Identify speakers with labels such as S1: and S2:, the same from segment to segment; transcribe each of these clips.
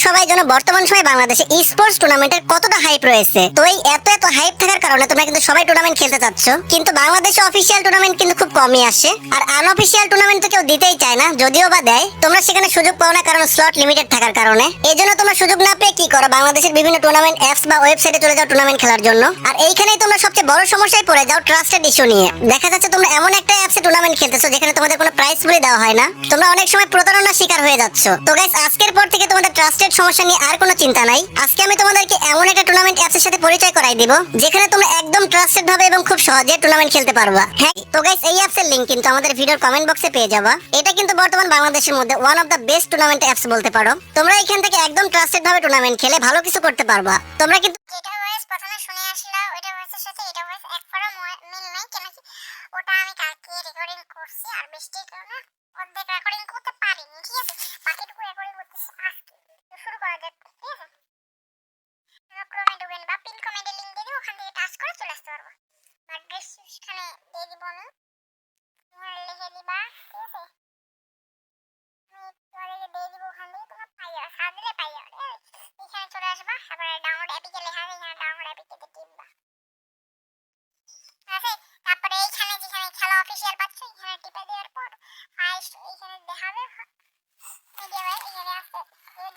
S1: সবাই জানো বর্তমান সময়ে বাংলাদেশে স্পোর্টস টুর্নামেন্টের কতটা হাইপ রয়েছে। তো এই এত হাইপ থাকার কারণে তোমরা কিন্তু সবাই টুর্নামেন্ট খেলতে চাচ্ছ, কিন্তু বাংলাদেশে অফিসিয়াল টুর্নামেন্ট কিন্তু খুব কমই আসে, আর আনঅফিসিয়াল টুর্নামেন্ট তো কেউ দিতেই চায় না, যদিও বা দেয় তোমরা সেখানে সুযোগ পাও না, কারণ স্লট লিমিটেড থাকার কারণে। এই জন্য তোমরা সুযোগ না পেয়ে কি করো, বাংলাদেশের বিভিন্ন টুর্নামেন্ট অ্যাপস বা ওয়েবসাইটে চলে যাও টুর্নামেন্ট খেলার জন্য। আর এইখানেই তোমরা সবচেয়ে বড় সমস্যায় পড়ে যাও ট্রাস্টেড ইস্যু নিয়ে। দেখা যাচ্ছে তোমরা এমন একটা অ্যাপসে টুর্নামেন্ট খেলতেছো যেখানে তোমাদের কোনো প্রাইজ পুলি দেওয়া হয় না, তোমরা অনেক সময় প্রতারণার শিকার হয়ে যাচ্ছ। তো গাইস, আজকের পর থেকে তোমাদের ট্রাস্টেড সমস্যা নিয়ে আর কোনো চিন্তা নাই। আজকে আমি তোমাদেরকে এমন একটা টুর্নামেন্ট অ্যাপসের সাথে পরিচয় করাই দিব যেখানে তোমরা একদম ট্রাস্টেড ভাবে এবং খুব সহজে টুর্নামেন্ট খেলতে পারবা। হ্যাঁ, তো গাইস, এই অ্যাপসের লিংক কিন্তু আমাদের ভিডিওর কমেন্ট বক্সে পেয়ে যাবা। এটা কিন্তু বর্তমান বাংলাদেশের মধ্যে one of the best tournament apps বলতে পারো। তোমরা এখান থেকে একদম ট্রাস্টেড ভাবে টুর্নামেন্ট খেলে ভালো কিছু করতে পারবা। তোমরা কিন্তু
S2: যেটা ভয়েস প্রথমে শুনে আসলা ওইটা ভয়েসের সাথে এটা ভয়েস এক ফোঁটা মিল নাই, কেন কি ওটা আমি কালকে রেকর্ডিং করছি আর বৃষ্টির কারণে অর্ধেক রেকর্ডিং করতে পারিনি। ঠিক আছে, বাকিটুকু রেকর্ডিং করতেছি আজকে। তো শুরু করা যাক। ঠিক আছে, ক্রোমে ঢুকে নিবা, পিন কমেন্টে লিংক দিয়ে দিই, ওখান থেকে টাচ করে চলে আসতে পারবো। বা ডেসক্রিপশনে দিয়ে দিব আমি, তোমরা লিখে দিবা। ঠিক আছে, আমি তোমাদেরকে দিয়ে দিব, ওখান থেকে তোমরা পাই যাবে, সার্চ দিলে পাই যাবে। এখানে চলে আসবা, তারপরে ডাউনলোড অ্যাপিকে লেখা আছে, এখানে ডাউনলোড অ্যাপিকে টিপবা। আছে, তারপরে এইখানে যেখানে খেলা অফিসিয়াল পাচ্ছ এখানে টিপে দেওয়ার পর ফার্স্ট এইখানে দেখাবে মিডিয়া ভাই, এখানে আছে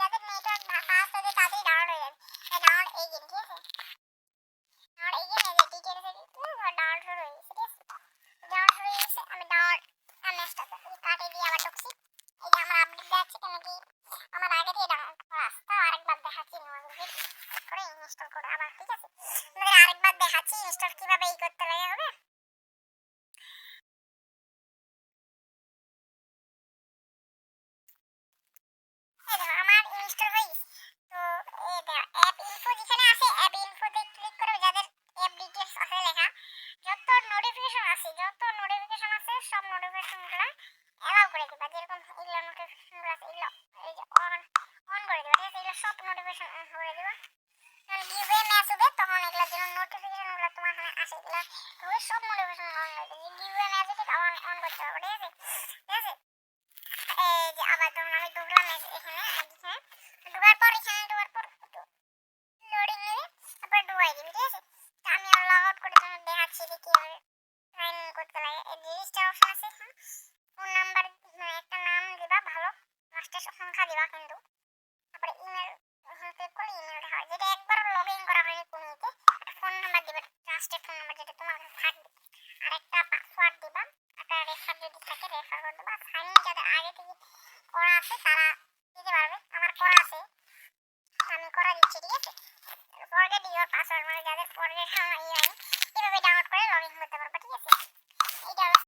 S2: যাদের নেটওয়ার্ক ফাস্ট হবে তাদের ডাউনলোড হয়ে যাবে। ডাউনলোড এই গেম। ঠিক আছে, ডাউনলোড এই গেম এই যে ডিটেইলস এর ডাউনলোড শুরু হয়ে গেছে। ঠিক আছে, ডাউনলোড শুরু হয়ে গেছে। আমি ডাউনলোড ম্যাচটা কাটে দিয়ে আবার ঢুকছি। এই যে আমার আপডেট দেখাচ্ছে, কেন কি আমার আগে থেকে ডাউনলোড করা আছে, তাও আরেকবার দেখাচ্ছি করে ইনস্টল করে আবার। ঠিক আছে, তোমাদের আরেকবার দেখাচ্ছি ইনস্টল কিভাবে এই করতে লাগে হবে। আমার ইনস্টল হয়ে গেছে। তো এই দেখো অ্যাপ ইনফো যেখানে আছে, অ্যাপ ইনফোতে ক্লিক করে যাদের অ্যাপ ডিটেইলস আছে লেখা, যত নোটিফিকেশন আছে সব নোটিফিকেশনগুলো অ্যালাউ করে দিবা। যেরকম এগুলো নোটিফিকেশনগুলো আছে এগুলো এই যে অন করে দিবা। ঠিক আছে, এগুলো সব নোটিফিকেশন অন করে দিবা। যখন গিভওয়ে ম্যাচ হবে তখন এগুলোর জন্য নোটিফিকেশনগুলো তোমার এখানে আসে, এগুলো তুমি সব নোটিফিকেশন অন করে দিবে। গিভওয়ে ম্যাচ হবে তখন অন করতে হবে। ঠিক আছে, ঠিক আছে, এই যে আবার তখন আমি ঢুকলাম এখানে ঢোকার পর একটু লোডিং নেবে, তারপর ঢুকাই দিবি। ঠিক আছে, তো আমি লগ আউট করে তোমার দেখাচ্ছি যে কীভাবে সাইন ইন করতে লাগে। এই রেজিস্টার অপশন আছে, ফোন নাম্বার একটা নাম দিবা, ভালো লাস্টের সংখ্যা দিবা কিন্তু, তারপরে ইমেল ক্লিক করলে ইমেলটা হয়, যেটা একবার লগ ইন করা হয়নি কোনো ইতে। একটা ফোন নাম্বার দিবা, ট্রাস্টেড ফোন নাম্বার যেটা তোমার কাছে থাকবে, আর একটা পাসওয়ার্ড দিবা, একটা রেফার যদি থাকে রেফার করে দেবা। সাইন ইন যাদের আগে থেকে করা আছে তারা দিতে পারবে, আমার করা আছে আমি করা দিচ্ছি। ঠিক আছে, ফরগেট ইওর পাসওয়ার্ড, মানে যাদের ফরগেট হয়নি কিভাবে ডাউনলোড করে